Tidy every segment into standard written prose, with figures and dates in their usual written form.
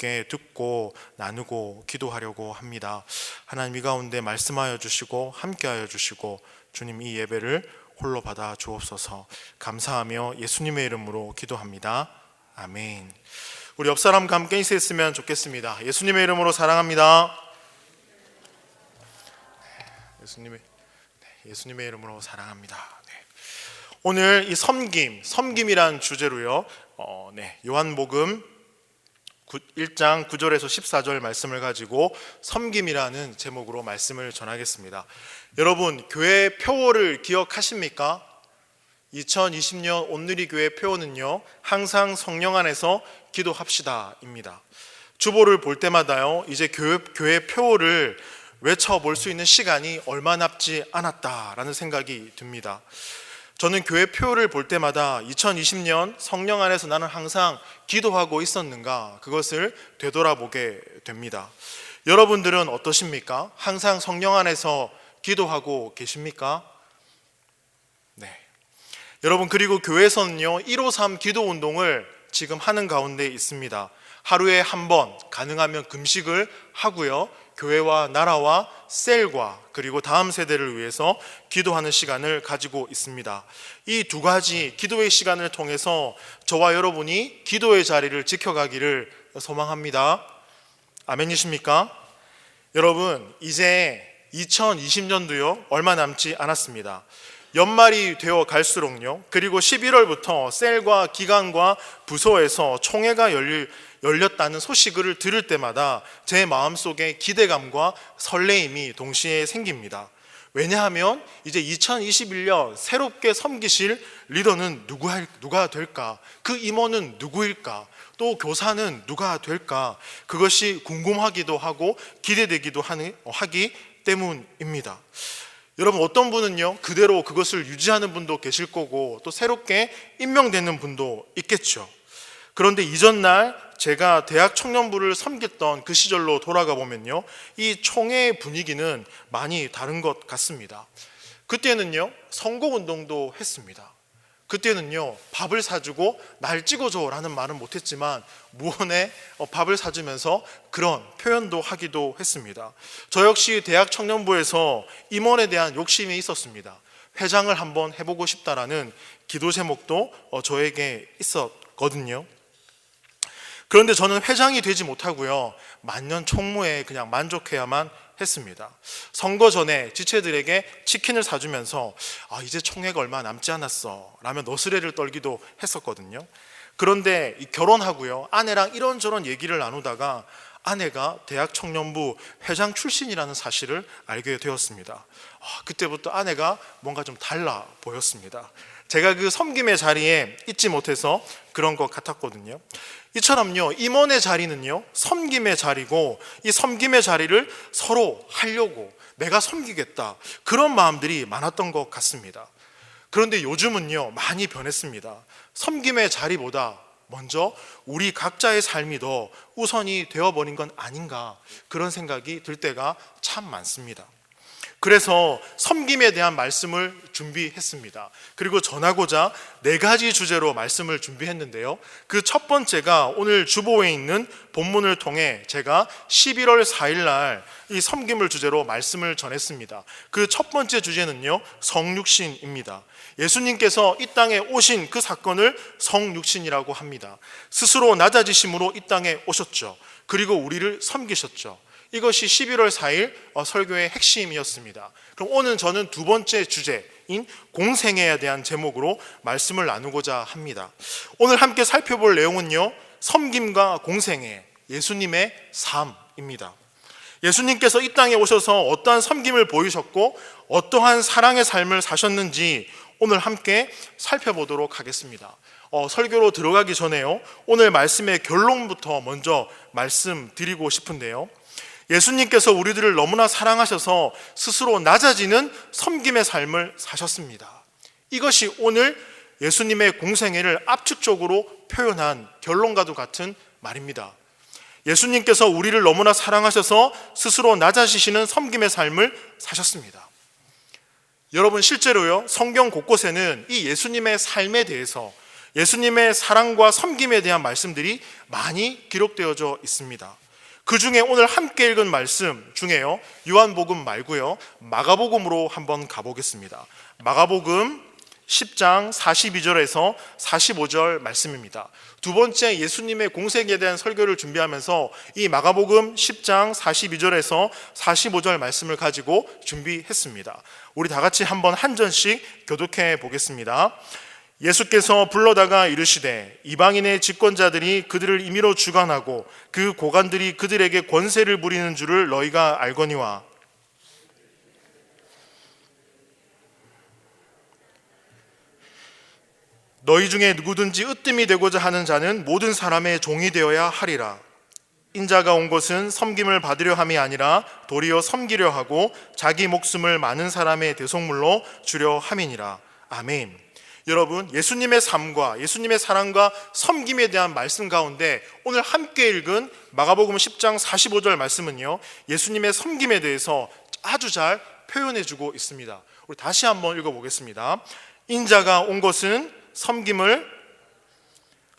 함께 듣고 나누고 기도하려고 합니다. 하나님 이 가운데 말씀하여 주시고 함께하여 주시고 주님 이 예배를 홀로 받아 주옵소서. 감사하며 예수님의 이름으로 기도합니다. 아멘. 우리 옆 사람과 함께 인사했으면 좋겠습니다. 예수님의 이름으로 사랑합니다. 예수님의 이름으로 사랑합니다. 오늘 이 섬김이란 주제로요. 요한복음 1장 9절에서 14절 말씀을 가지고 섬김이라는 제목으로 말씀을 전하겠습니다. 여러분, 교회 표어를 기억하십니까? 2020년 온누리교회 표어는요, 항상 성령 안에서 기도합시다입니다. 주보를 볼 때마다요, 이제 교회 표어를 외쳐볼 수 있는 시간이 얼마 남지 않았다라는 생각이 듭니다. 저는 교회 표어를 볼 때마다 2020년 성령 안에서 나는 항상 기도하고 있었는가, 그것을 되돌아보게 됩니다. 여러분들은 어떠십니까? 항상 성령 안에서 기도하고 계십니까? 네. 여러분, 그리고 교회에서는요 153 기도 운동을 지금 하는 가운데 있습니다. 하루에 한 번, 가능하면 금식을 하고요, 교회와 나라와 셀과 그리고 다음 세대를 위해서 기도하는 시간을 가지고 있습니다. 이 두 가지 기도의 시간을 통해서 저와 여러분이 기도의 자리를 지켜가기를 소망합니다. 아멘이십니까? 여러분, 이제 2020년도요 얼마 남지 않았습니다. 연말이 되어 갈수록요, 그리고 11월부터 셀과 기관과 부서에서 총회가 열렸다는 소식을 들을 때마다 제 마음속에 기대감과 설레임이 동시에 생깁니다. 왜냐하면 이제 2021년 새롭게 섬기실 리더는 누가 될까? 그 임원은 누구일까? 또 교사는 누가 될까? 그것이 궁금하기도 하고 기대되기도 하기 때문입니다. 여러분, 어떤 분은요 그대로 그것을 유지하는 분도 계실 거고, 또 새롭게 임명되는 분도 있겠죠. 그런데 이전날 제가 대학 청년부를 섬겼던 그 시절로 돌아가 보면요, 이 총회의 분위기는 많이 다른 것 같습니다. 그때는요 선거운동도 했습니다. 그때는요 밥을 사주고 날 찍어줘 라는 말은 못했지만 무언에 밥을 사주면서 그런 표현도 하기도 했습니다. 저 역시 대학 청년부에서 임원에 대한 욕심이 있었습니다. 회장을 한번 해보고 싶다라는 기도 제목도 저에게 있었거든요. 그런데 저는 회장이 되지 못하고요, 만년 총무에 그냥 만족해야만 했습니다. 선거 전에 지체들에게 치킨을 사주면서 이제 총회가 얼마 남지 않았어 라며 너스레를 떨기도 했었거든요. 그런데 결혼하고요, 아내랑 이런저런 얘기를 나누다가 아내가 대학 청년부 회장 출신이라는 사실을 알게 되었습니다. 그때부터 아내가 뭔가 좀 달라 보였습니다. 제가 그 섬김의 자리에 있지 못해서 그런 것 같았거든요. 이처럼요, 임원의 자리는요 섬김의 자리고, 이 섬김의 자리를 서로 하려고 내가 섬기겠다, 그런 마음들이 많았던 것 같습니다. 그런데 요즘은요 많이 변했습니다. 섬김의 자리보다 먼저 우리 각자의 삶이 더 우선이 되어버린 건 아닌가, 그런 생각이 들 때가 참 많습니다. 그래서 섬김에 대한 말씀을 준비했습니다. 그리고 전하고자 4가지 주제로 말씀을 준비했는데요, 그 첫 번째가 오늘 주보에 있는 본문을 통해 제가 11월 4일 날 이 섬김을 주제로 말씀을 전했습니다. 그 첫 번째 주제는요 성육신입니다. 예수님께서 이 땅에 오신 그 사건을 성육신이라고 합니다. 스스로 낮아지심으로 이 땅에 오셨죠. 그리고 우리를 섬기셨죠. 이것이 11월 4일 설교의 핵심이었습니다. 그럼 오늘 저는 두 번째 주제인 공생애에 대한 제목으로 말씀을 나누고자 합니다. 오늘 함께 살펴볼 내용은요, 섬김과 공생애, 예수님의 삶입니다. 예수님께서 이 땅에 오셔서 어떠한 섬김을 보이셨고 어떠한 사랑의 삶을 사셨는지 오늘 함께 살펴보도록 하겠습니다. 설교로 들어가기 전에요, 오늘 말씀의 결론부터 먼저 말씀드리고 싶은데요, 예수님께서 우리들을 너무나 사랑하셔서 스스로 낮아지는 섬김의 삶을 사셨습니다. 이것이 오늘 예수님의 공생애를 압축적으로 표현한 결론과도 같은 말입니다. 예수님께서 우리를 너무나 사랑하셔서 스스로 낮아지시는 섬김의 삶을 사셨습니다. 여러분, 실제로요 성경 곳곳에는 이 예수님의 삶에 대해서 예수님의 사랑과 섬김에 대한 말씀들이 많이 기록되어져 있습니다. 그 중에 오늘 함께 읽은 말씀 중에요, 요한복음 말고요, 마가복음으로 한번 가보겠습니다. 마가복음 10장 42절에서 45절 말씀입니다. 두 번째 예수님의 공생에 대한 설교를 준비하면서 이 마가복음 10장 42절에서 45절 말씀을 가지고 준비했습니다. 우리 다 같이 한번 한 절씩 교독해 보겠습니다. 예수께서 불러다가 이르시되 이방인의 집권자들이 그들을 임의로 주관하고 그 고관들이 그들에게 권세를 부리는 줄을 너희가 알거니와 너희 중에 누구든지 으뜸이 되고자 하는 자는 모든 사람의 종이 되어야 하리라. 인자가 온 것은 섬김을 받으려 함이 아니라 도리어 섬기려 하고 자기 목숨을 많은 사람의 대속물로 주려 함이니라. 아멘. 여러분, 예수님의 삶과 예수님의 사랑과 섬김에 대한 말씀 가운데 오늘 함께 읽은 마가복음 10장 45절 말씀은요, 예수님의 섬김에 대해서 아주 잘 표현해주고 있습니다. 우리 다시 한번 읽어보겠습니다. 인자가 온 것은 섬김을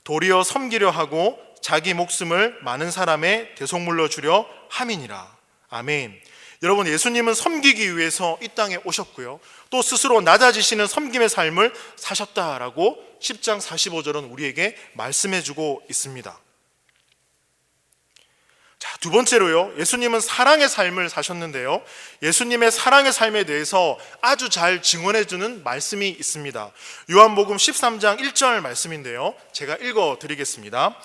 도리어 섬기려 하고 자기 목숨을 많은 사람의 대속물로 주려 함이니라. 아멘. 여러분, 예수님은 섬기기 위해서 이 땅에 오셨고요, 또 스스로 낮아지시는 섬김의 삶을 사셨다라고 10장 45절은 우리에게 말씀해주고 있습니다. 자, 두 번째로요, 예수님은 사랑의 삶을 사셨는데요, 예수님의 사랑의 삶에 대해서 아주 잘 증언해주는 말씀이 있습니다. 요한복음 13장 1절 말씀인데요, 제가 읽어드리겠습니다.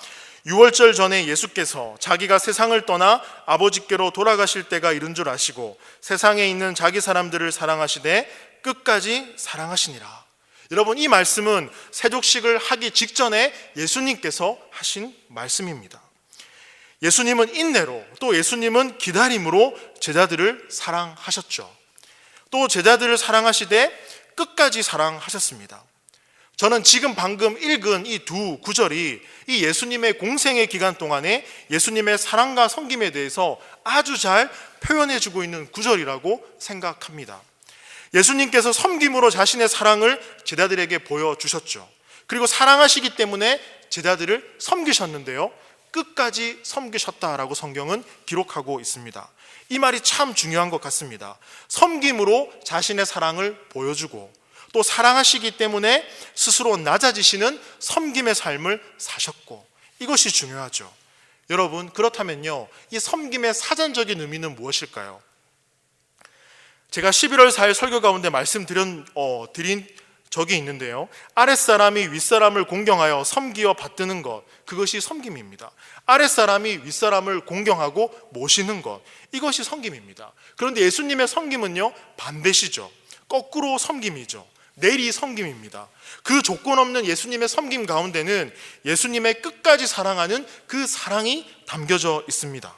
6월절 전에 예수께서 자기가 세상을 떠나 아버지께로 돌아가실 때가 이른 줄 아시고 세상에 있는 자기 사람들을 사랑하시되 끝까지 사랑하시니라. 여러분, 이 말씀은 세족식을 하기 직전에 예수님께서 하신 말씀입니다. 예수님은 인내로, 또 예수님은 기다림으로 제자들을 사랑하셨죠. 또 제자들을 사랑하시되 끝까지 사랑하셨습니다. 저는 지금 방금 읽은 이 두 구절이 이 예수님의 공생의 기간 동안에 예수님의 사랑과 섬김에 대해서 아주 잘 표현해주고 있는 구절이라고 생각합니다. 예수님께서 섬김으로 자신의 사랑을 제자들에게 보여주셨죠. 그리고 사랑하시기 때문에 제자들을 섬기셨는데요, 끝까지 섬기셨다라고 성경은 기록하고 있습니다. 이 말이 참 중요한 것 같습니다. 섬김으로 자신의 사랑을 보여주고 또 사랑하시기 때문에 스스로 낮아지시는 섬김의 삶을 사셨고, 이것이 중요하죠. 여러분, 그렇다면요, 이 섬김의 사전적인 의미는 무엇일까요? 제가 11월 4일 설교 가운데 말씀드린 적이 있는데요, 아랫사람이 윗사람을 공경하여 섬기어 받드는 것, 그것이 섬김입니다. 아랫사람이 윗사람을 공경하고 모시는 것, 이것이 섬김입니다. 그런데 예수님의 섬김은요, 반대시죠. 거꾸로 섬김이죠. 내리 섬김입니다. 그 조건 없는 예수님의 섬김 가운데는 예수님의 끝까지 사랑하는 그 사랑이 담겨져 있습니다.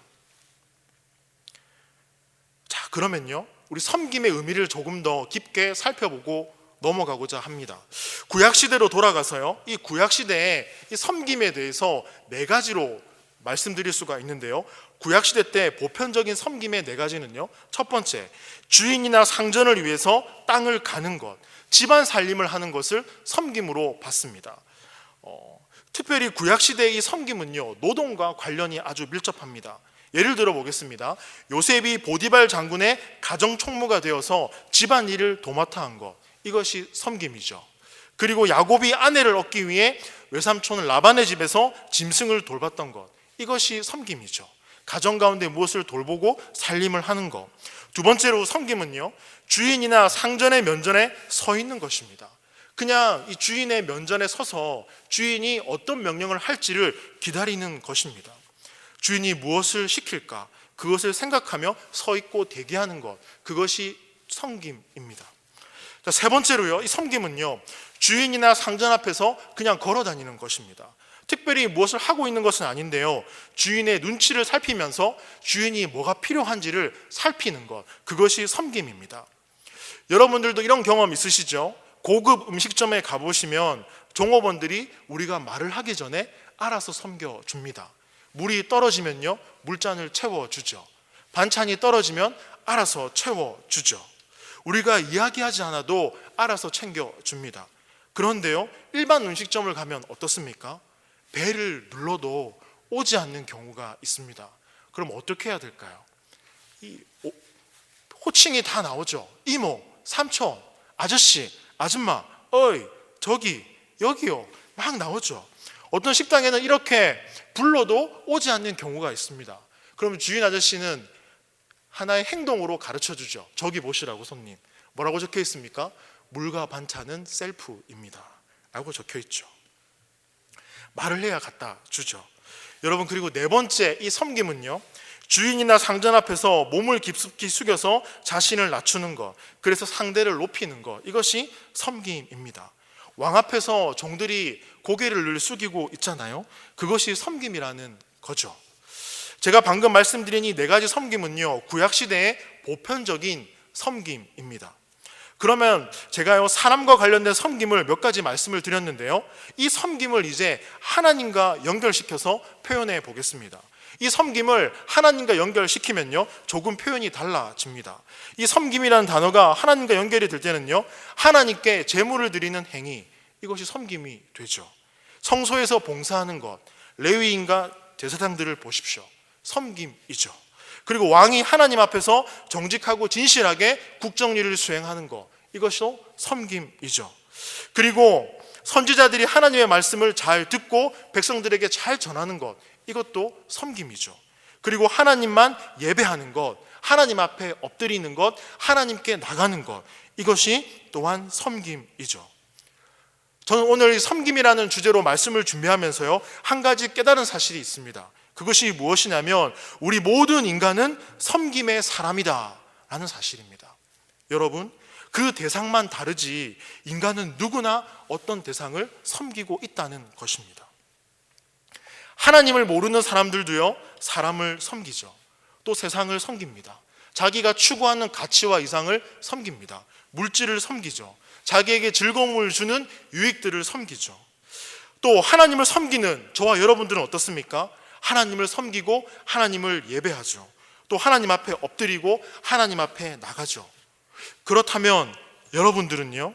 자, 그러면요, 우리 섬김의 의미를 조금 더 깊게 살펴보고 넘어가고자 합니다. 구약시대로 돌아가서요, 이 구약시대의 이 섬김에 대해서 네 가지로 말씀드릴 수가 있는데요, 구약시대 때 보편적인 섬김의 네 가지는요, 첫 번째, 주인이나 상전을 위해서 땅을 가는 것, 집안 살림을 하는 것을 섬김으로 봤습니다. 특별히 구약시대의 이 섬김은요, 노동과 관련이 아주 밀접합니다. 예를 들어 보겠습니다. 요셉이 보디발 장군의 가정 총무가 되어서 집안일을 도맡아 한 것, 이것이 섬김이죠. 그리고 야곱이 아내를 얻기 위해 외삼촌 라반의 집에서 짐승을 돌봤던 것, 이것이 섬김이죠. 가정 가운데 무엇을 돌보고 살림을 하는 것. 두 번째로 섬김은요, 주인이나 상전의 면전에 서 있는 것입니다. 그냥 이 주인의 면전에 서서 주인이 어떤 명령을 할지를 기다리는 것입니다. 주인이 무엇을 시킬까, 그것을 생각하며 서 있고 대기하는 것, 그것이 섬김입니다. 자, 세 번째로요, 이 섬김은요, 주인이나 상전 앞에서 그냥 걸어 다니는 것입니다. 특별히 무엇을 하고 있는 것은 아닌데요, 주인의 눈치를 살피면서 주인이 뭐가 필요한지를 살피는 것, 그것이 섬김입니다. 여러분들도 이런 경험 있으시죠? 고급 음식점에 가보시면 종업원들이 우리가 말을 하기 전에 알아서 섬겨줍니다. 물이 떨어지면요, 물잔을 채워주죠. 반찬이 떨어지면 알아서 채워주죠. 우리가 이야기하지 않아도 알아서 챙겨줍니다. 그런데요, 일반 음식점을 가면 어떻습니까? 배를 눌러도 오지 않는 경우가 있습니다. 그럼 어떻게 해야 될까요? 호칭이 다 나오죠. 이모, 삼촌, 아저씨, 아줌마, 어이, 저기, 여기요, 막 나오죠. 어떤 식당에는 이렇게 불러도 오지 않는 경우가 있습니다. 그럼 주인 아저씨는 하나의 행동으로 가르쳐 주죠. 저기 보시라고. 손님, 뭐라고 적혀 있습니까? 물과 반찬은 셀프입니다 라고 적혀 있죠. 말을 해야 갖다 주죠. 여러분, 그리고 네 번째 이 섬김은요, 주인이나 상전 앞에서 몸을 깊숙이 숙여서 자신을 낮추는 것, 그래서 상대를 높이는 것, 이것이 섬김입니다. 왕 앞에서 종들이 고개를 늘 숙이고 있잖아요. 그것이 섬김이라는 거죠. 제가 방금 말씀드린 이 네 가지 섬김은요, 구약시대의 보편적인 섬김입니다. 그러면 제가요, 사람과 관련된 섬김을 몇 가지 말씀을 드렸는데요, 이 섬김을 이제 하나님과 연결시켜서 표현해 보겠습니다. 이 섬김을 하나님과 연결시키면요, 조금 표현이 달라집니다. 이 섬김이라는 단어가 하나님과 연결이 될 때는요, 하나님께 제물을 드리는 행위, 이것이 섬김이 되죠. 성소에서 봉사하는 것, 레위인과 제사장들을 보십시오. 섬김이죠. 그리고 왕이 하나님 앞에서 정직하고 진실하게 국정일을 수행하는 것, 이것도 섬김이죠. 그리고 선지자들이 하나님의 말씀을 잘 듣고 백성들에게 잘 전하는 것, 이것도 섬김이죠. 그리고 하나님만 예배하는 것, 하나님 앞에 엎드리는 것, 하나님께 나가는 것, 이것이 또한 섬김이죠. 저는 오늘 섬김이라는 주제로 말씀을 준비하면서요, 한 가지 깨달은 사실이 있습니다. 그것이 무엇이냐면, 우리 모든 인간은 섬김의 사람이다 라는 사실입니다. 여러분, 그 대상만 다르지 인간은 누구나 어떤 대상을 섬기고 있다는 것입니다. 하나님을 모르는 사람들도요, 사람을 섬기죠. 또 세상을 섬깁니다. 자기가 추구하는 가치와 이상을 섬깁니다. 물질을 섬기죠. 자기에게 즐거움을 주는 유익들을 섬기죠. 또 하나님을 섬기는 저와 여러분들은 어떻습니까? 하나님을 섬기고 하나님을 예배하죠. 또 하나님 앞에 엎드리고 하나님 앞에 나가죠. 그렇다면 여러분들은요,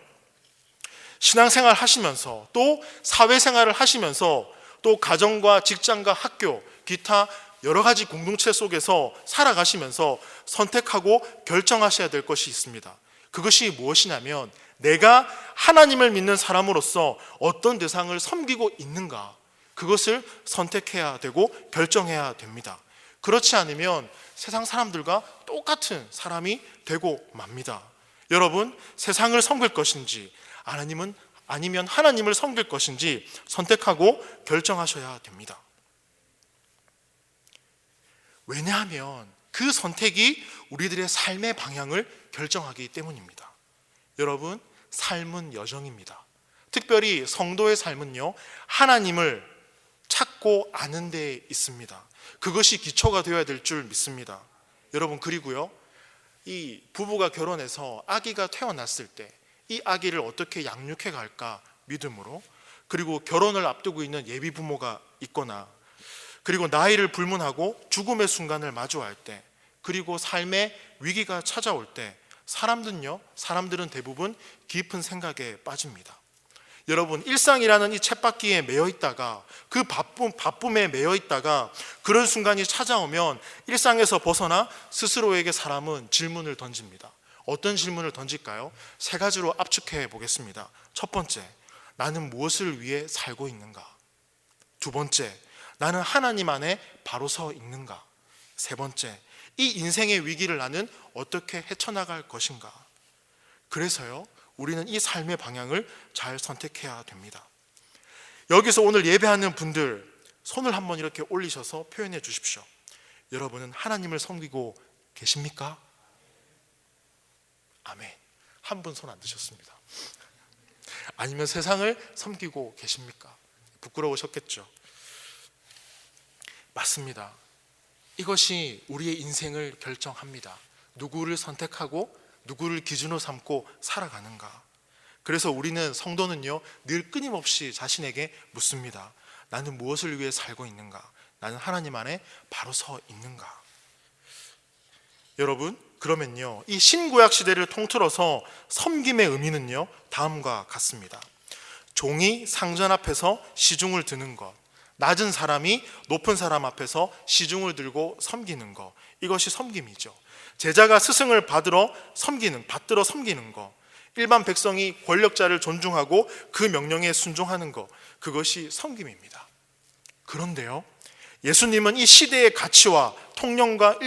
신앙생활 하시면서 또 사회생활을 하시면서 또 가정과 직장과 학교, 기타 여러 가지 공동체 속에서 살아가시면서 선택하고 결정하셔야 될 것이 있습니다. 그것이 무엇이냐면, 내가 하나님을 믿는 사람으로서 어떤 대상을 섬기고 있는가, 그것을 선택해야 되고 결정해야 됩니다. 그렇지 않으면 세상 사람들과 똑같은 사람이 되고 맙니다. 여러분, 세상을 섬길 것인지 아니면 하나님을 섬길 것인지 선택하고 결정하셔야 됩니다. 왜냐하면 그 선택이 우리들의 삶의 방향을 결정하기 때문입니다. 여러분, 삶은 여정입니다. 특별히 성도의 삶은요, 하나님을 찾고 아는 데 있습니다. 그것이 기초가 되어야 될 줄 믿습니다. 여러분, 그리고요, 이 부부가 결혼해서 아기가 태어났을 때 이 아기를 어떻게 양육해 갈까 믿음으로, 그리고 결혼을 앞두고 있는 예비 부모가 있거나, 그리고 나이를 불문하고 죽음의 순간을 마주할 때, 그리고 삶의 위기가 찾아올 때 사람들은 대부분 깊은 생각에 빠집니다. 여러분, 일상이라는 이 쳇바퀴에 매여 있다가, 그 바쁨에 매여 있다가 그런 순간이 찾아오면 일상에서 벗어나 스스로에게 사람은 질문을 던집니다. 어떤 질문을 던질까요? 세 가지로 압축해 보겠습니다. 첫 번째, 나는 무엇을 위해 살고 있는가? 두 번째, 나는 하나님 안에 바로 서 있는가? 세 번째, 이 인생의 위기를 나는 어떻게 헤쳐나갈 것인가? 그래서요, 우리는 이 삶의 방향을 잘 선택해야 됩니다. 여기서 오늘 예배하는 분들, 손을 한번 이렇게 올리셔서 표현해 주십시오. 여러분은 하나님을 섬기고 계십니까? 아멘. 한 분 손 안 드셨습니다. 아니면 세상을 섬기고 계십니까? 부끄러우셨겠죠. 맞습니다. 이것이 우리의 인생을 결정합니다. 누구를 선택하고 누구를 기준으로 삼고 살아가는가. 그래서 우리는, 성도는요, 늘 끊임없이 자신에게 묻습니다. 나는 무엇을 위해 살고 있는가? 나는 하나님 안에 바로 서 있는가? 여러분, 그러면요, 이 신구약 시대를 통틀어서 섬김의 의미는요, 다음과 같습니다. 종이 상전 앞에서 시중을 드는 것, 낮은 사람이 높은 사람 앞에서 시중을 들고 섬기는 것, 이것이 섬김이죠. 제자가 스승을 받들어 섬기는 것, 일반 백성이 권력자를 존중하고 그 명령에 순종하는 것, 그것이 섬김입니다. 그런데요, 예수님은 이 시대의 가치와 통념과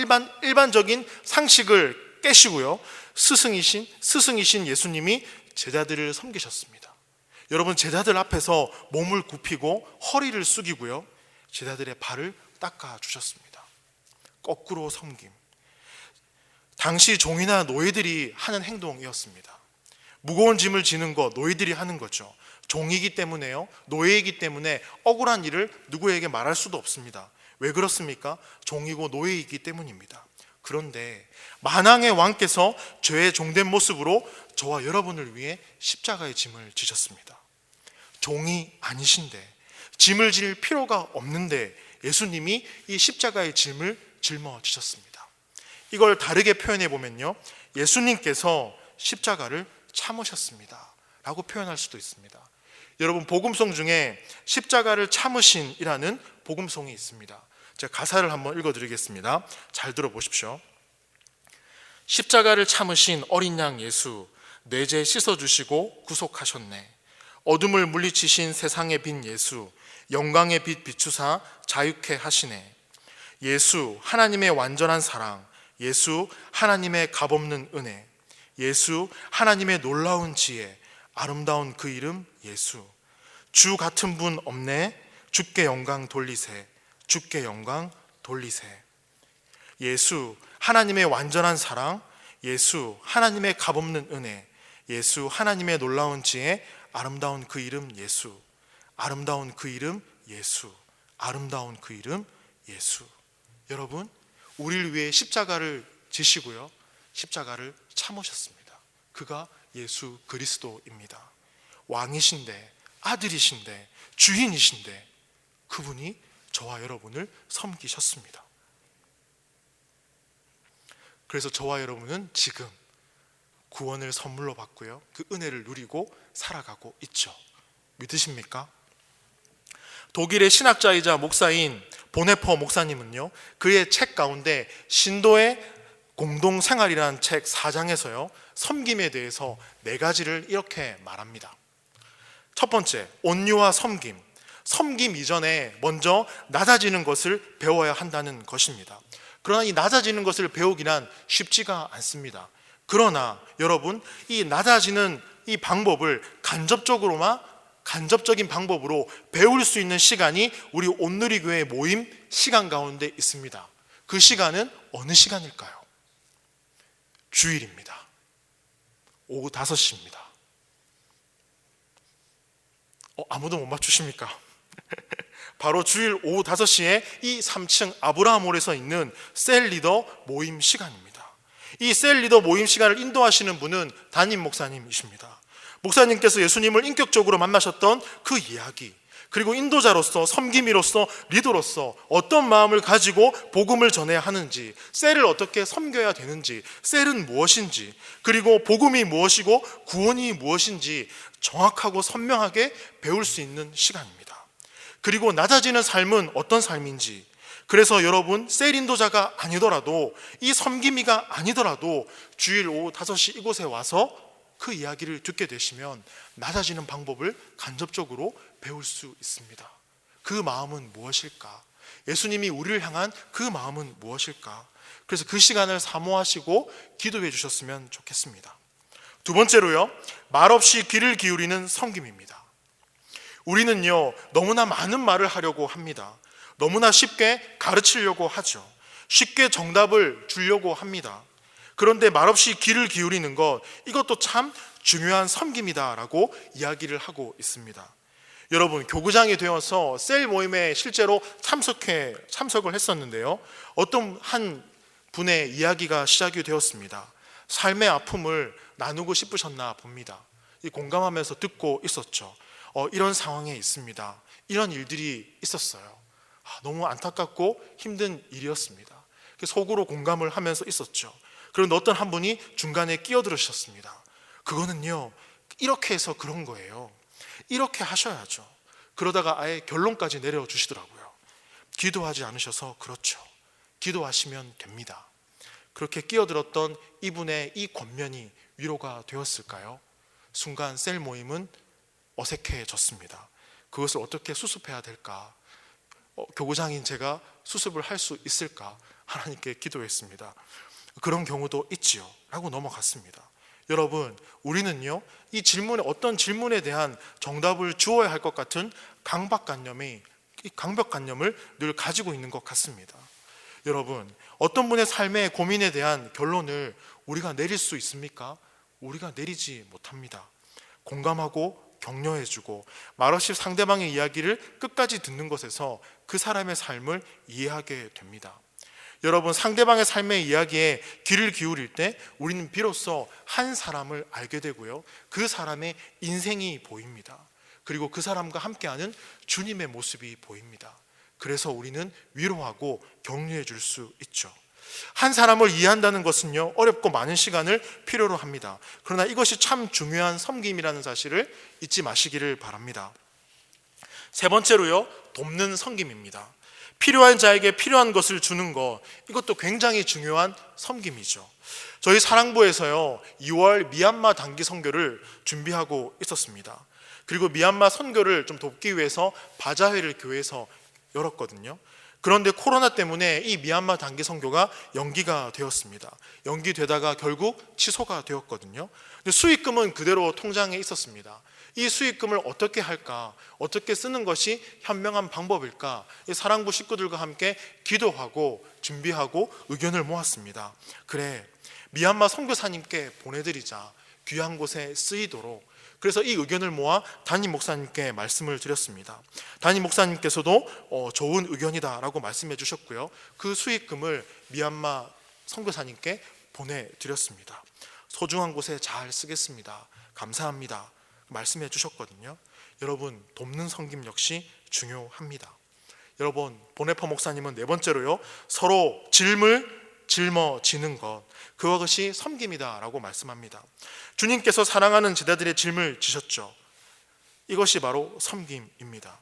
일반적인 상식을 깨시고요, 스승이신 예수님이 제자들을 섬기셨습니다. 여러분, 제자들 앞에서 몸을 굽히고 허리를 숙이고요, 제자들의 발을 닦아 주셨습니다. 거꾸로 섬김. 당시 종이나 노예들이 하는 행동이었습니다. 무거운 짐을 지는 거 노예들이 하는 거죠. 종이기 때문에요, 노예이기 때문에 억울한 일을 누구에게 말할 수도 없습니다. 왜 그렇습니까? 종이고 노예이기 때문입니다. 그런데 만왕의 왕께서 죄의 종된 모습으로 저와 여러분을 위해 십자가의 짐을 지셨습니다. 종이 아니신데, 짐을 질 필요가 없는데 예수님이 이 십자가의 짐을 짊어지셨습니다. 이걸 다르게 표현해 보면요, 예수님께서 십자가를 참으셨습니다 라고 표현할 수도 있습니다. 여러분, 복음송 중에 십자가를 참으신이라는 복음송이 있습니다. 제가 가사를 한번 읽어드리겠습니다. 잘 들어보십시오. 십자가를 참으신 어린 양 예수, 내 죄 씻어주시고 구속하셨네. 어둠을 물리치신 세상의 빛 예수, 영광의 빛 비추사 자유케 하시네. 예수, 하나님의 완전한 사랑, 예수, 하나님의 값없는 은혜, 예수, 하나님의 놀라운 지혜, 아름다운 그 이름 예수. 주 같은 분 없네. 주께 영광 돌리세. 주께 영광 돌리세. 예수, 하나님의 완전한 사랑, 예수, 하나님의 값없는 은혜, 예수, 하나님의 놀라운 지혜, 아름다운 그 이름 예수. 아름다운 그 이름 예수. 아름다운 그 이름 예수. 여러분, 우리를 위해 십자가를 지시고요, 십자가를 참으셨습니다. 그가 예수 그리스도입니다. 왕이신데, 아들이신데, 주인이신데 그분이 저와 여러분을 섬기셨습니다. 그래서 저와 여러분은 지금 구원을 선물로 받고요, 그 은혜를 누리고 살아가고 있죠. 믿으십니까? 독일의 신학자이자 목사인 보네퍼 목사님은요, 그의 책 가운데 신도의 공동생활이라는 책 4장에서요, 섬김에 대해서 4가지를 이렇게 말합니다. 첫 번째, 온유와 섬김. 섬김 이전에 먼저 낮아지는 것을 배워야 한다는 것입니다. 그러나 이 낮아지는 것을 배우기란 쉽지가 않습니다. 그러나 여러분, 이 낮아지는 이 방법을 간접적인 방법으로 배울 수 있는 시간이 우리 온누리교회 모임 시간 가운데 있습니다. 그 시간은 어느 시간일까요? 주일입니다. 오후 5시입니다. 아무도 못 맞추십니까? 바로 주일 오후 5시에 이 3층 아브라함홀에서 있는 셀리더 모임 시간입니다. 이 셀리더 모임 시간을 인도하시는 분은 담임 목사님이십니다. 목사님께서 예수님을 인격적으로 만나셨던 그 이야기, 그리고 인도자로서, 섬김이로서, 리더로서 어떤 마음을 가지고 복음을 전해야 하는지, 셀을 어떻게 섬겨야 되는지, 셀은 무엇인지, 그리고 복음이 무엇이고 구원이 무엇인지 정확하고 선명하게 배울 수 있는 시간입니다. 그리고 낮아지는 삶은 어떤 삶인지, 그래서 여러분, 셀 인도자가 아니더라도, 이 섬김이가 아니더라도 주일 오후 5시 이곳에 와서 그 이야기를 듣게 되시면 낮아지는 방법을 간접적으로 배울 수 있습니다. 그 마음은 무엇일까? 예수님이 우리를 향한 그 마음은 무엇일까? 그래서 그 시간을 사모하시고 기도해 주셨으면 좋겠습니다. 두 번째로요, 말없이 귀를 기울이는 섬김입니다. 우리는요, 너무나 많은 말을 하려고 합니다. 너무나 쉽게 가르치려고 하죠. 쉽게 정답을 주려고 합니다. 그런데 말없이 귀를 기울이는 것, 이것도 참 중요한 섬김이다라고 이야기를 하고 있습니다. 여러분, 교구장이 되어서 셀 모임에 실제로 참석을 했었는데요, 어떤 한 분의 이야기가 시작이 되었습니다. 삶의 아픔을 나누고 싶으셨나 봅니다. 공감하면서 듣고 있었죠. 이런 상황에 있습니다. 이런 일들이 있었어요. 너무 안타깝고 힘든 일이었습니다. 속으로 공감을 하면서 있었죠. 그런데 어떤 한 분이 중간에 끼어들으셨습니다. 그거는요, 이렇게 해서 그런 거예요. 이렇게 하셔야죠. 그러다가 아예 결론까지 내려주시더라고요. 기도하지 않으셔서 그렇죠. 기도하시면 됩니다. 그렇게 끼어들었던 이분의 이 권면이 위로가 되었을까요? 순간 셀 모임은 어색해졌습니다. 그것을 어떻게 수습해야 될까? 교구장인 제가 수습을 할 수 있을까? 하나님께 기도했습니다. 그런 경우도 있지요 라고 넘어갔습니다. 여러분, 우리는요 이 질문에, 어떤 질문에 대한 정답을 주어야 할 것 같은 강박관념을 늘 가지고 있는 것 같습니다. 여러분, 어떤 분의 삶의 고민에 대한 결론을 우리가 내릴 수 있습니까? 우리가 내리지 못합니다. 공감하고 격려해주고 말없이 상대방의 이야기를 끝까지 듣는 것에서 그 사람의 삶을 이해하게 됩니다. 여러분, 상대방의 삶의 이야기에 귀를 기울일 때 우리는 비로소 한 사람을 알게 되고요, 그 사람의 인생이 보입니다. 그리고 그 사람과 함께하는 주님의 모습이 보입니다. 그래서 우리는 위로하고 격려해 줄 수 있죠. 한 사람을 이해한다는 것은요 어렵고 많은 시간을 필요로 합니다. 그러나 이것이 참 중요한 섬김이라는 사실을 잊지 마시기를 바랍니다. 세 번째로요, 돕는 섬김입니다. 필요한 자에게 필요한 것을 주는 것, 이것도 굉장히 중요한 섬김이죠. 저희 사랑부에서요 2월 미얀마 단기 선교를 준비하고 있었습니다. 그리고 미얀마 선교를 좀 돕기 위해서 바자회를 교회에서 열었거든요. 그런데 코로나 때문에 이 미얀마 단기 선교가 연기가 되었습니다. 연기되다가 결국 취소가 되었거든요. 근데 수익금은 그대로 통장에 있었습니다. 이 수익금을 어떻게 할까, 어떻게 쓰는 것이 현명한 방법일까, 이 사랑부 식구들과 함께 기도하고 준비하고 의견을 모았습니다. 그래, 미얀마 선교사님께 보내드리자, 귀한 곳에 쓰이도록. 그래서 이 의견을 모아 담임 목사님께 말씀을 드렸습니다. 담임 목사님께서도 좋은 의견이다라고 말씀해 주셨고요, 그 수익금을 미얀마 선교사님께 보내드렸습니다. 소중한 곳에 잘 쓰겠습니다, 감사합니다 말씀해 주셨거든요. 여러분, 돕는 섬김 역시 중요합니다. 여러분, 보네퍼 목사님은 네 번째로요, 서로 짊어지는 것, 그것이 섬김이다라고 말씀합니다. 주님께서 사랑하는 제자들의 짐을 지셨죠. 이것이 바로 섬김입니다.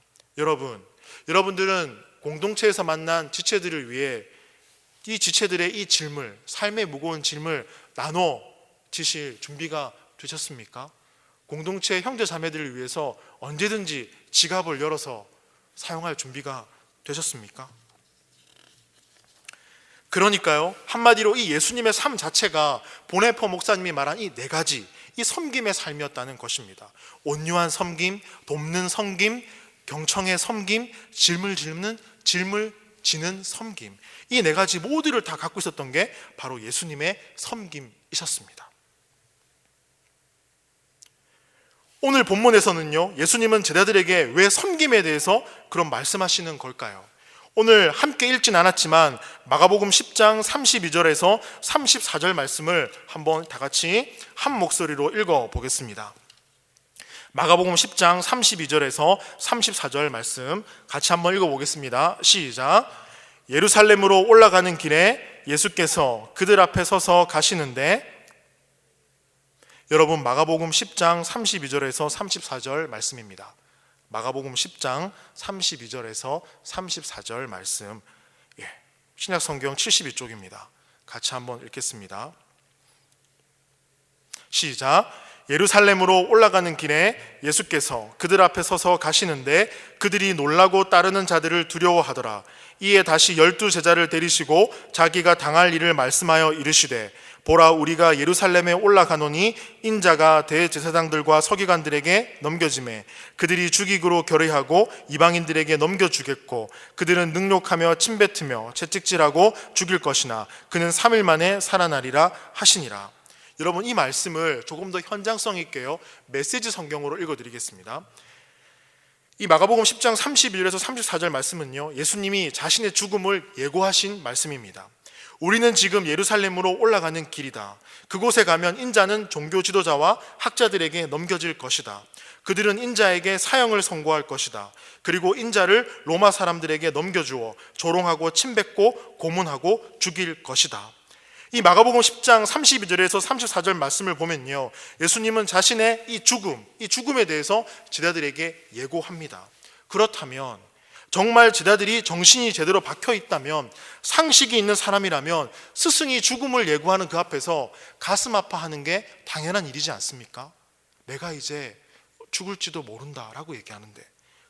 여러분들은 공동체에서 만난 지체들을 위해 이 지체들의 이 짐을, 삶의 무거운 짐을 나눠 지실 준비가 되셨습니까? 공동체 형제 자매들을 위해서 언제든지 지갑을 열어서 사용할 준비가 되셨습니까? 그러니까요, 한마디로 이 예수님의 삶 자체가 보네퍼 목사님이 말한 이 네 가지, 이 섬김의 삶이었다는 것입니다. 온유한 섬김, 돕는 섬김, 경청의 섬김, 짐을 지는 섬김, 이 네 가지 모두를 다 갖고 있었던 게 바로 예수님의 섬김이셨습니다. 오늘 본문에서는요, 예수님은 제자들에게 왜 섬김에 대해서 그런 말씀하시는 걸까요? 오늘 함께 읽진 않았지만 마가복음 10장 32절에서 34절 말씀을 한번 다 같이 한 목소리로 읽어보겠습니다. 마가복음 10장 32절에서 34절 말씀 같이 한번 읽어보겠습니다. 시작. 예루살렘으로 올라가는 길에 예수께서 그들 앞에 서서 가시는데, 여러분, 마가복음 10장 32절에서 34절 말씀입니다. 마가복음 10장 32절에서 34절 말씀, 신약 성경 72쪽입니다. 같이 한번 읽겠습니다. 시작. 예루살렘으로 올라가는 길에 예수께서 그들 앞에 서서 가시는데 그들이 놀라고 따르는 자들을 두려워하더라. 이에 다시 12 제자를 데리시고 자기가 당할 일을 말씀하여 이르시되, 보라, 우리가 예루살렘에 올라가노니 인자가 대제사장들과 서기관들에게 넘겨지매 그들이 죽이기로 결의하고 이방인들에게 넘겨주겠고 그들은 능욕하며 침뱉으며 채찍질하고 죽일 것이나 그는 3일 만에 살아나리라 하시니라. 여러분, 이 말씀을 조금 더 현장성 있게요, 메시지 성경으로 읽어드리겠습니다. 이 마가복음 10장 31절에서 34절 말씀은요, 예수님이 자신의 죽음을 예고하신 말씀입니다. 우리는 지금 예루살렘으로 올라가는 길이다. 그곳에 가면 인자는 종교 지도자와 학자들에게 넘겨질 것이다. 그들은 인자에게 사형을 선고할 것이다. 그리고 인자를 로마 사람들에게 넘겨주어 조롱하고 침뱉고 고문하고 죽일 것이다. 이 마가복음 10장 32절에서 34절 말씀을 보면요, 예수님은 자신의 이 죽음에 대해서 제자들에게 예고합니다. 그렇다면 정말 제자들이 정신이 제대로 박혀 있다면, 상식이 있는 사람이라면 스승이 죽음을 예고하는 그 앞에서 가슴 아파하는 게 당연한 일이지 않습니까? 내가 이제 죽을지도 모른다라고 얘기하는데,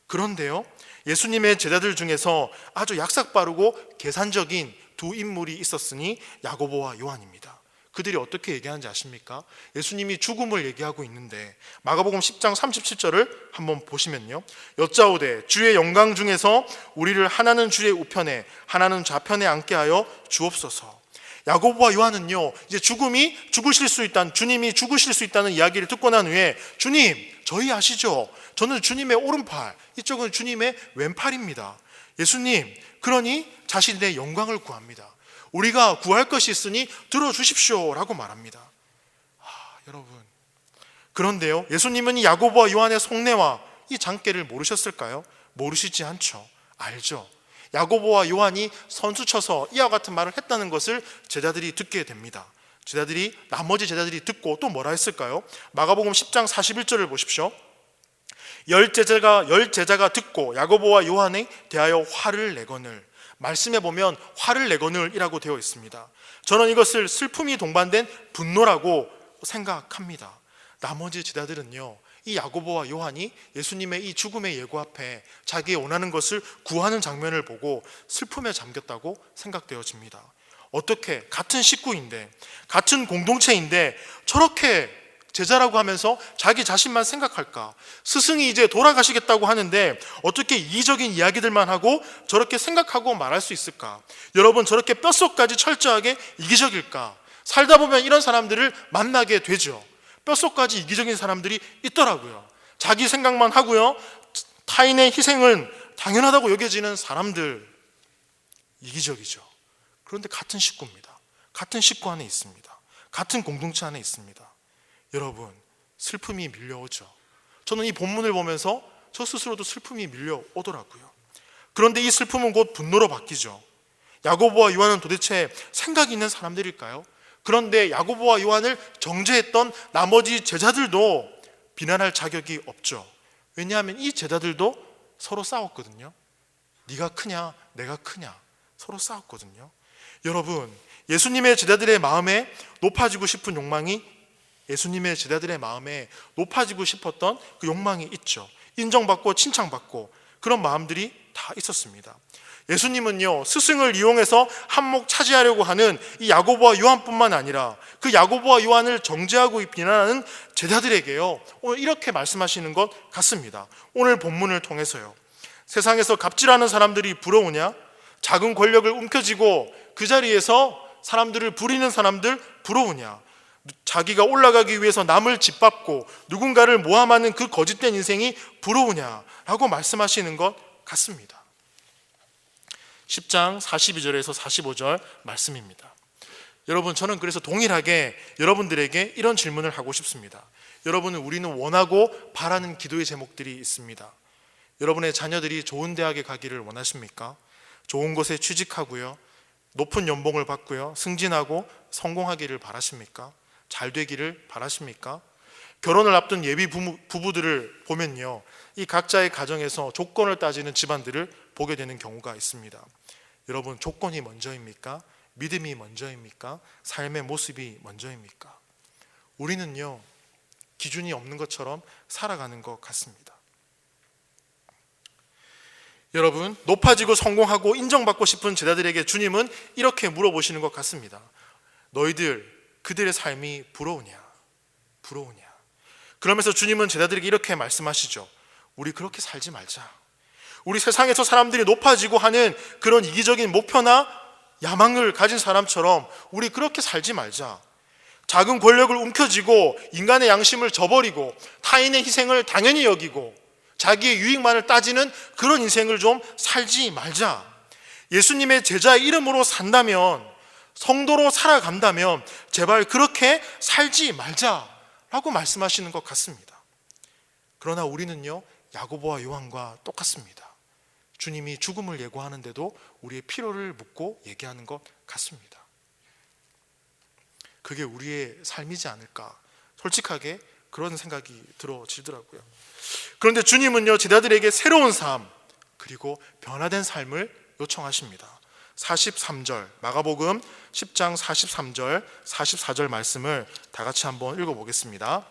그런데요, 예수님의 제자들 중에서 아주 약삭빠르고 계산적인 두 인물이 있었으니 야고보와 요한입니다. 그들이 어떻게 얘기하는지 아십니까? 예수님이 죽음을 얘기하고 있는데 마가복음 10장 37절을 한번 보시면요, 여짜오되 주의 영광 중에서 우리를 하나는 주의 우편에 하나는 좌편에 앉게 하여 주옵소서. 야고보와 요한은요, 이제 주님이 죽으실 수 있다는 이야기를 듣고 난 후에, 주님, 저희 아시죠? 저는 주님의 오른팔, 이쪽은 주님의 왼팔입니다. 예수님, 그러니 자신의 영광을 구합니다. 우리가 구할 것이 있으니 들어주십시오 라고 말합니다. 여러분, 그런데요, 예수님은 이 야고보와 요한의 속내와 이 장깨를 모르셨을까요? 모르시지 않죠. 알죠. 야고보와 요한이 선수쳐서 이와 같은 말을 했다는 것을 제자들이 듣게 됩니다. 나머지 제자들이 듣고 또 뭐라 했을까요? 마가복음 10장 41절을 보십시오. 열 제자가 듣고 야고보와 요한에 대하여 화를 내거늘, 말씀에 보면 화를 내거늘이라고 되어 있습니다. 저는 이것을 슬픔이 동반된 분노라고 생각합니다. 나머지 제자들은요, 이 야고보와 요한이 예수님의 이 죽음의 예고 앞에 자기의 원하는 것을 구하는 장면을 보고 슬픔에 잠겼다고 생각되어집니다. 어떻게 같은 식구인데, 같은 공동체인데 저렇게 제자라고 하면서 자기 자신만 생각할까? 스승이 이제 돌아가시겠다고 하는데 어떻게 이기적인 이야기들만 하고 저렇게 생각하고 말할 수 있을까? 여러분, 저렇게 뼛속까지 철저하게 이기적일까? 살다 보면 이런 사람들을 만나게 되죠. 뼛속까지 이기적인 사람들이 있더라고요. 자기 생각만 하고요, 타인의 희생은 당연하다고 여겨지는 사람들, 이기적이죠. 그런데 같은 식구입니다. 같은 식구 안에 있습니다. 같은 공동체 안에 있습니다. 여러분, 슬픔이 밀려오죠. 저는 이 본문을 보면서 저 스스로도 슬픔이 밀려오더라고요. 그런데 이 슬픔은 곧 분노로 바뀌죠. 야고보와 요한은 도대체 생각이 있는 사람들일까요? 그런데 야고보와 요한을 정죄했던 나머지 제자들도 비난할 자격이 없죠. 왜냐하면 이 제자들도 서로 싸웠거든요. 네가 크냐 내가 크냐, 서로 싸웠거든요. 여러분, 예수님의 제자들의 마음에 높아지고 싶은 욕망이, 예수님의 제자들의 마음에 높아지고 싶었던 그 욕망이 있죠. 인정받고 칭찬받고 그런 마음들이 다 있었습니다. 예수님은요, 스승을 이용해서 한몫 차지하려고 하는 이 야고보와 요한뿐만 아니라 그 야고보와 요한을 정죄하고 비난하는 제자들에게요, 오늘 이렇게 말씀하시는 것 같습니다. 오늘 본문을 통해서요, 세상에서 갑질하는 사람들이 부러우냐? 작은 권력을 움켜쥐고 그 자리에서 사람들을 부리는 사람들 부러우냐? 자기가 올라가기 위해서 남을 짓밟고 누군가를 모함하는 그 거짓된 인생이 부러우냐라고 말씀하시는 것 같습니다. 10장 42절에서 45절 말씀입니다. 여러분, 저는 그래서 동일하게 여러분들에게 이런 질문을 하고 싶습니다. 우리는 원하고 바라는 기도의 제목들이 있습니다. 여러분의 자녀들이 좋은 대학에 가기를 원하십니까? 좋은 곳에 취직하고요, 높은 연봉을 받고요, 승진하고 성공하기를 바라십니까? 잘 되기를 바라십니까? 결혼을 앞둔 예비 부부들을 보면요, 이 각자의 가정에서 조건을 따지는 집안들을 보게 되는 경우가 있습니다. 여러분, 조건이 먼저입니까? 믿음이 먼저입니까? 삶의 모습이 먼저입니까? 우리는요, 기준이 없는 것처럼 살아가는 것 같습니다. 여러분, 높아지고 성공하고 인정받고 싶은 제자들에게 주님은 이렇게 물어보시는 것 같습니다. 너희들 그들의 삶이 부러우냐? 그러면서 주님은 제자들에게 이렇게 말씀하시죠. 우리 그렇게 살지 말자. 우리 세상에서 사람들이 높아지고 하는 그런 이기적인 목표나 야망을 가진 사람처럼 우리 그렇게 살지 말자. 작은 권력을 움켜쥐고 인간의 양심을 저버리고 타인의 희생을 당연히 여기고 자기의 유익만을 따지는 그런 인생을 좀 살지 말자. 예수님의 제자의 이름으로 산다면, 성도로 살아간다면 제발 그렇게 살지 말자라고 말씀하시는 것 같습니다. 그러나 우리는요, 야고보와 요한과 똑같습니다. 주님이 죽음을 예고하는데도 우리의 필요를 묻고 얘기하는 것 같습니다. 그게 우리의 삶이지 않을까, 솔직하게 그런 생각이 들어지더라고요. 그런데 주님은요, 제자들에게 새로운 삶 그리고 변화된 삶을 요청하십니다. 43절, 마가복음 10장 43절 44절 말씀을 다 같이 한번 읽어보겠습니다.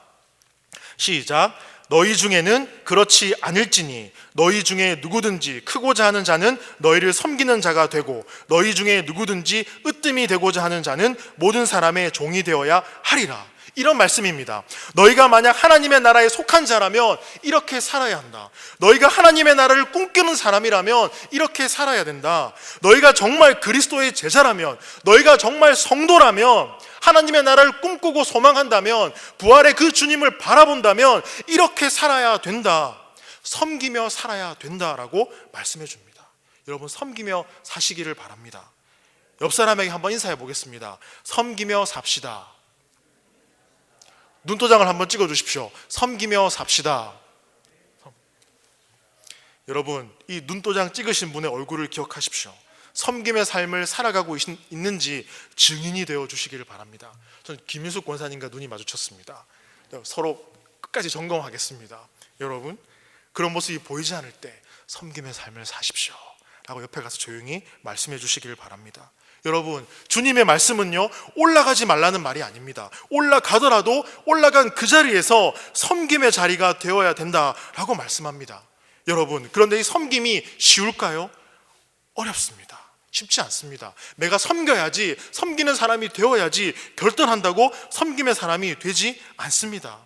시작. 너희 중에는 그렇지 않을지니 너희 중에 누구든지 크고자 하는 자는 너희를 섬기는 자가 되고 너희 중에 누구든지 으뜸이 되고자 하는 자는 모든 사람의 종이 되어야 하리라. 이런 말씀입니다. 너희가 만약 하나님의 나라에 속한 자라면 이렇게 살아야 한다. 너희가 하나님의 나라를 꿈꾸는 사람이라면 이렇게 살아야 된다. 너희가 정말 그리스도의 제자라면, 너희가 정말 성도라면, 하나님의 나라를 꿈꾸고 소망한다면, 부활의 그 주님을 바라본다면 이렇게 살아야 된다. 섬기며 살아야 된다라고 말씀해 줍니다. 여러분, 섬기며 사시기를 바랍니다. 옆 사람에게 한번 인사해 보겠습니다. 섬기며 삽시다. 눈도장을 한번 찍어 주십시오. 섬기며 삽시다. 여러분, 이 눈도장 찍으신 분의 얼굴을 기억하십시오. 섬김의 삶을 살아가고 있는지 증인이 되어 주시기를 바랍니다. 저는 김윤숙 권사님과 눈이 마주쳤습니다. 서로 끝까지 점검하겠습니다. 여러분, 그런 모습이 보이지 않을 때 섬김의 삶을 사십시오 라고 옆에 가서 조용히 말씀해 주시기를 바랍니다. 여러분, 주님의 말씀은요, 올라가지 말라는 말이 아닙니다. 올라가더라도 올라간 그 자리에서 섬김의 자리가 되어야 된다라고 말씀합니다. 여러분, 그런데 이 섬김이 쉬울까요? 어렵습니다. 쉽지 않습니다. 내가 섬겨야지, 섬기는 사람이 되어야지 결단한다고 섬김의 사람이 되지 않습니다.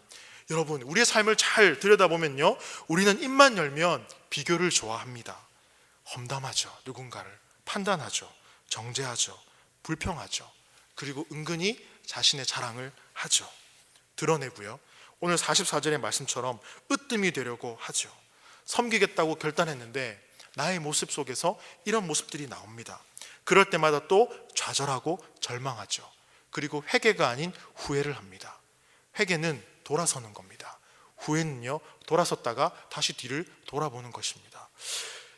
여러분, 우리의 삶을 잘 들여다보면요, 우리는 입만 열면 비교를 좋아합니다. 험담하죠. 누군가를 판단하죠. 정죄하죠. 불평하죠. 그리고 은근히 자신의 자랑을 하죠. 드러내고요. 오늘 44절의 말씀처럼 으뜸이 되려고 하죠. 섬기겠다고 결단했는데 나의 모습 속에서 이런 모습들이 나옵니다. 그럴 때마다 또 좌절하고 절망하죠. 그리고 회개가 아닌 후회를 합니다. 회개는 돌아서는 겁니다. 후회는요, 돌아섰다가 다시 뒤를 돌아보는 것입니다.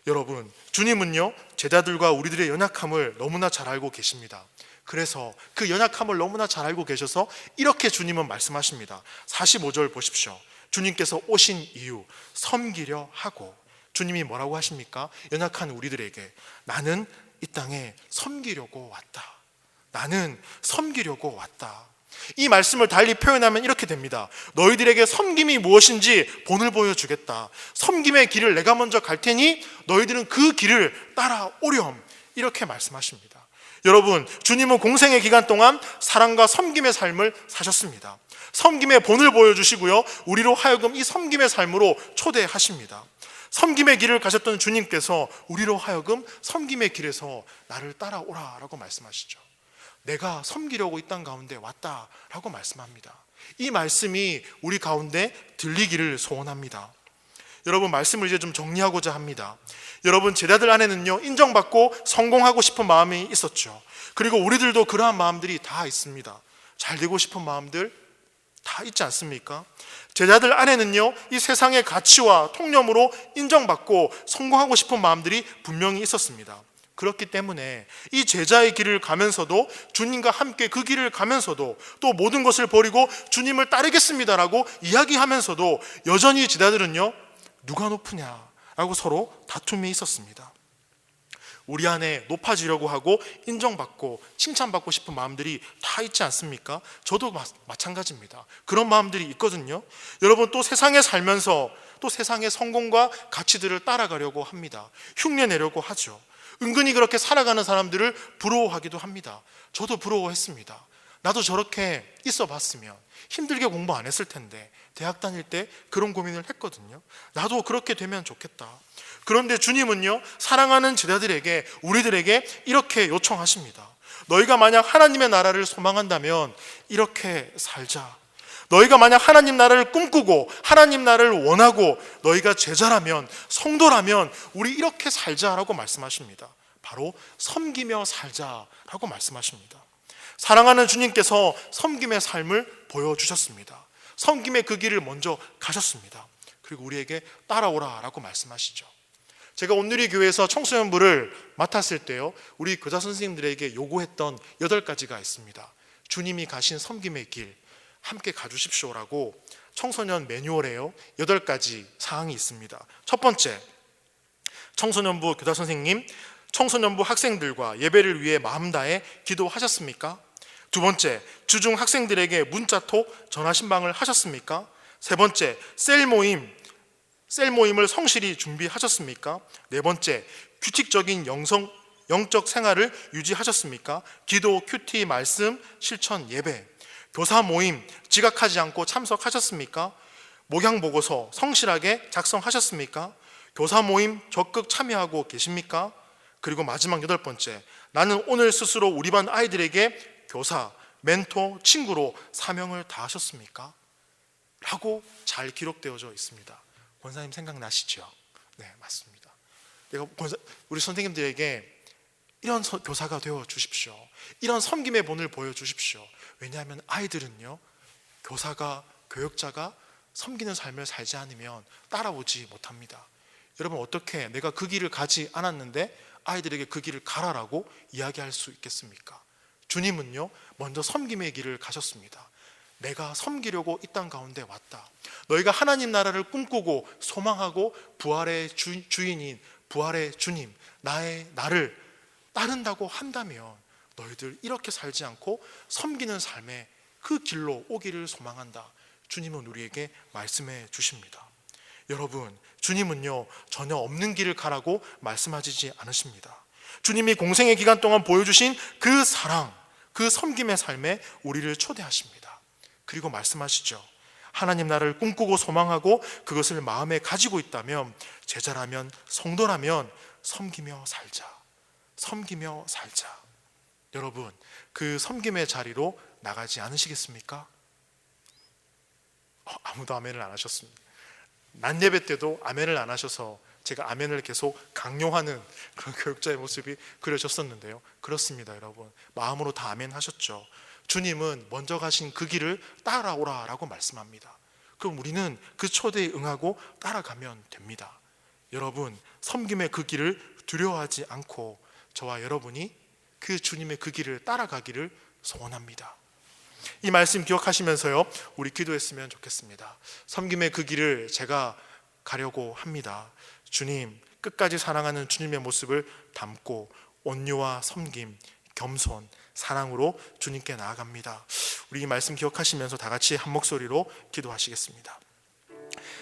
여러분, 주님은요, 제자들과 우리들의 연약함을 너무나 잘 알고 계십니다. 그래서 그 연약함을 너무나 잘 알고 계셔서 이렇게 주님은 말씀하십니다. 45절 보십시오. 주님께서 오신 이유, 섬기려 하고. 주님이 뭐라고 하십니까? 연약한 우리들에게 나는 이 땅에 섬기려고 왔다. 나는 섬기려고 왔다. 이 말씀을 달리 표현하면 이렇게 됩니다. 너희들에게 섬김이 무엇인지 본을 보여주겠다. 섬김의 길을 내가 먼저 갈 테니 너희들은 그 길을 따라오렴. 이렇게 말씀하십니다. 여러분, 주님은 공생의 기간 동안 사랑과 섬김의 삶을 사셨습니다. 섬김의 본을 보여주시고요, 우리로 하여금 이 섬김의 삶으로 초대하십니다. 섬김의 길을 가셨던 주님께서 우리로 하여금 섬김의 길에서 나를 따라오라 라고 말씀하시죠. 내가 섬기려고 이 땅 가운데 왔다라고 말씀합니다. 이 말씀이 우리 가운데 들리기를 소원합니다. 여러분, 말씀을 이제 좀 정리하고자 합니다. 여러분, 제자들 안에는요, 인정받고 성공하고 싶은 마음이 있었죠. 그리고 우리들도 그러한 마음들이 다 있습니다. 잘 되고 싶은 마음들 다 있지 않습니까? 제자들 안에는요, 이 세상의 가치와 통념으로 인정받고 성공하고 싶은 마음들이 분명히 있었습니다. 그렇기 때문에 이 제자의 길을 가면서도, 주님과 함께 그 길을 가면서도, 또 모든 것을 버리고 주님을 따르겠습니다라고 이야기하면서도 여전히 제자들은요, 누가 높으냐라고 서로 다툼이 있었습니다. 우리 안에 높아지려고 하고 인정받고 칭찬받고 싶은 마음들이 다 있지 않습니까? 저도 마찬가지입니다. 그런 마음들이 있거든요. 여러분, 또 세상에 살면서 또 세상의 성공과 가치들을 따라가려고 합니다. 흉내내려고 하죠. 은근히 그렇게 살아가는 사람들을 부러워하기도 합니다. 저도 부러워했습니다. 나도 저렇게 있어 봤으면, 힘들게 공부 안 했을 텐데 대학 다닐 때 그런 고민을 했거든요. 나도 그렇게 되면 좋겠다. 그런데 주님은요, 사랑하는 제자들에게, 우리들에게 이렇게 요청하십니다. 너희가 만약 하나님의 나라를 소망한다면 이렇게 살자. 너희가 만약 하나님 나라를 꿈꾸고 하나님 나라를 원하고 너희가 제자라면, 성도라면 우리 이렇게 살자라고 말씀하십니다. 바로 섬기며 살자라고 말씀하십니다. 사랑하는 주님께서 섬김의 삶을 보여주셨습니다. 섬김의 그 길을 먼저 가셨습니다. 그리고 우리에게 따라오라라고 말씀하시죠. 제가 온누리 교회에서 청소년부를 맡았을 때요, 우리 교사 선생님들에게 요구했던 8가지가 있습니다. 주님이 가신 섬김의 길 함께 가주십시오라고 청소년 매뉴얼에요 8가지 사항이 있습니다. 첫 번째, 청소년부 교사 선생님, 청소년부 학생들과 예배를 위해 마음 다해 기도하셨습니까? 두 번째, 주중 학생들에게 문자톡 전화 신방을 하셨습니까? 세 번째, 셀 모임을 성실히 준비하셨습니까? 네 번째, 규칙적인 영적 생활을 유지하셨습니까? 기도, 큐티, 말씀, 실천, 예배. 교사 모임 지각하지 않고 참석하셨습니까? 목양 보고서 성실하게 작성하셨습니까? 교사 모임 적극 참여하고 계십니까? 그리고 마지막 8번째, 나는 오늘 스스로 우리 반 아이들에게 교사, 멘토, 친구로 사명을 다하셨습니까? 라고 잘 기록되어져 있습니다. 권사님 생각나시죠? 네, 맞습니다. 우리 선생님들에게 이런 교사가 되어 주십시오. 이런 섬김의 본을 보여주십시오. 왜냐하면 아이들은요, 교사가, 교육자가 섬기는 삶을 살지 않으면 따라오지 못합니다. 여러분, 어떻게 내가 그 길을 가지 않았는데 아이들에게 그 길을 가라라고 이야기할 수 있겠습니까? 주님은요, 먼저 섬김의 길을 가셨습니다. 내가 섬기려고 이 땅 가운데 왔다. 너희가 하나님 나라를 꿈꾸고 소망하고 부활의 주인인 부활의 주님, 나를 따른다고 한다면 너희들 이렇게 살지 않고 섬기는 삶의 그 길로 오기를 소망한다. 주님은 우리에게 말씀해 주십니다. 여러분, 주님은요, 전혀 없는 길을 가라고 말씀하시지 않으십니다. 주님이 공생의 기간 동안 보여주신 그 사랑, 그 섬김의 삶에 우리를 초대하십니다. 그리고 말씀하시죠. 하나님 나라를 꿈꾸고 소망하고 그것을 마음에 가지고 있다면, 제자라면, 성도라면 섬기며 살자. 섬기며 살자. 여러분, 그 섬김의 자리로 나가지 않으시겠습니까? 아무도 아멘을 안 하셨습니다. 낮 예배 때도 아멘을 안 하셔서 제가 아멘을 계속 강요하는 그런 교육자의 모습이 그려졌었는데요. 그렇습니다, 여러분. 마음으로 다 아멘 하셨죠. 주님은 먼저 가신 그 길을 따라오라라고 말씀합니다. 그럼 우리는 그 초대에 응하고 따라가면 됩니다. 여러분, 섬김의 그 길을 두려워하지 않고 저와 여러분이 그 주님의 그 길을 따라가기를 소원합니다. 이 말씀 기억하시면서요, 우리 기도했으면 좋겠습니다. 섬김의 그 길을 제가 가려고 합니다. 주님, 끝까지 사랑하는 주님의 모습을 담고 온유와 섬김, 겸손, 사랑으로 주님께 나아갑니다. 우리 이 말씀 기억하시면서 다 같이 한 목소리로 기도하시겠습니다.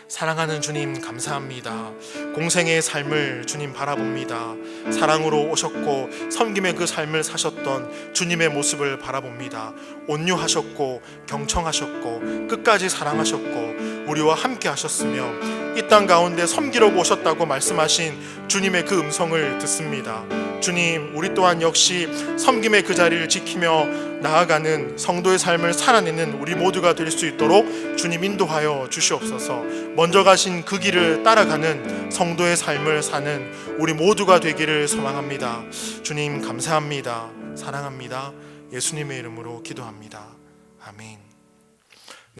사랑하는 주님, 감사합니다. 공생의 삶을 주님 바라봅니다. 사랑으로 오셨고 섬김의 그 삶을 사셨던 주님의 모습을 바라봅니다. 온유하셨고 경청하셨고 끝까지 사랑하셨고 우리와 함께 하셨으며 이 땅 가운데 섬기려고 오셨다고 말씀하신 주님의 그 음성을 듣습니다. 주님, 우리 또한 역시 섬김의 그 자리를 지키며 나아가는 성도의 삶을 살아내는 우리 모두가 될 수 있도록 주님 인도하여 주시옵소서. 먼저 가신 그 길을 따라가는 성도의 삶을 사는 우리 모두가 되기를 소망합니다. 주님, 감사합니다. 사랑합니다. 예수님의 이름으로 기도합니다. 아멘.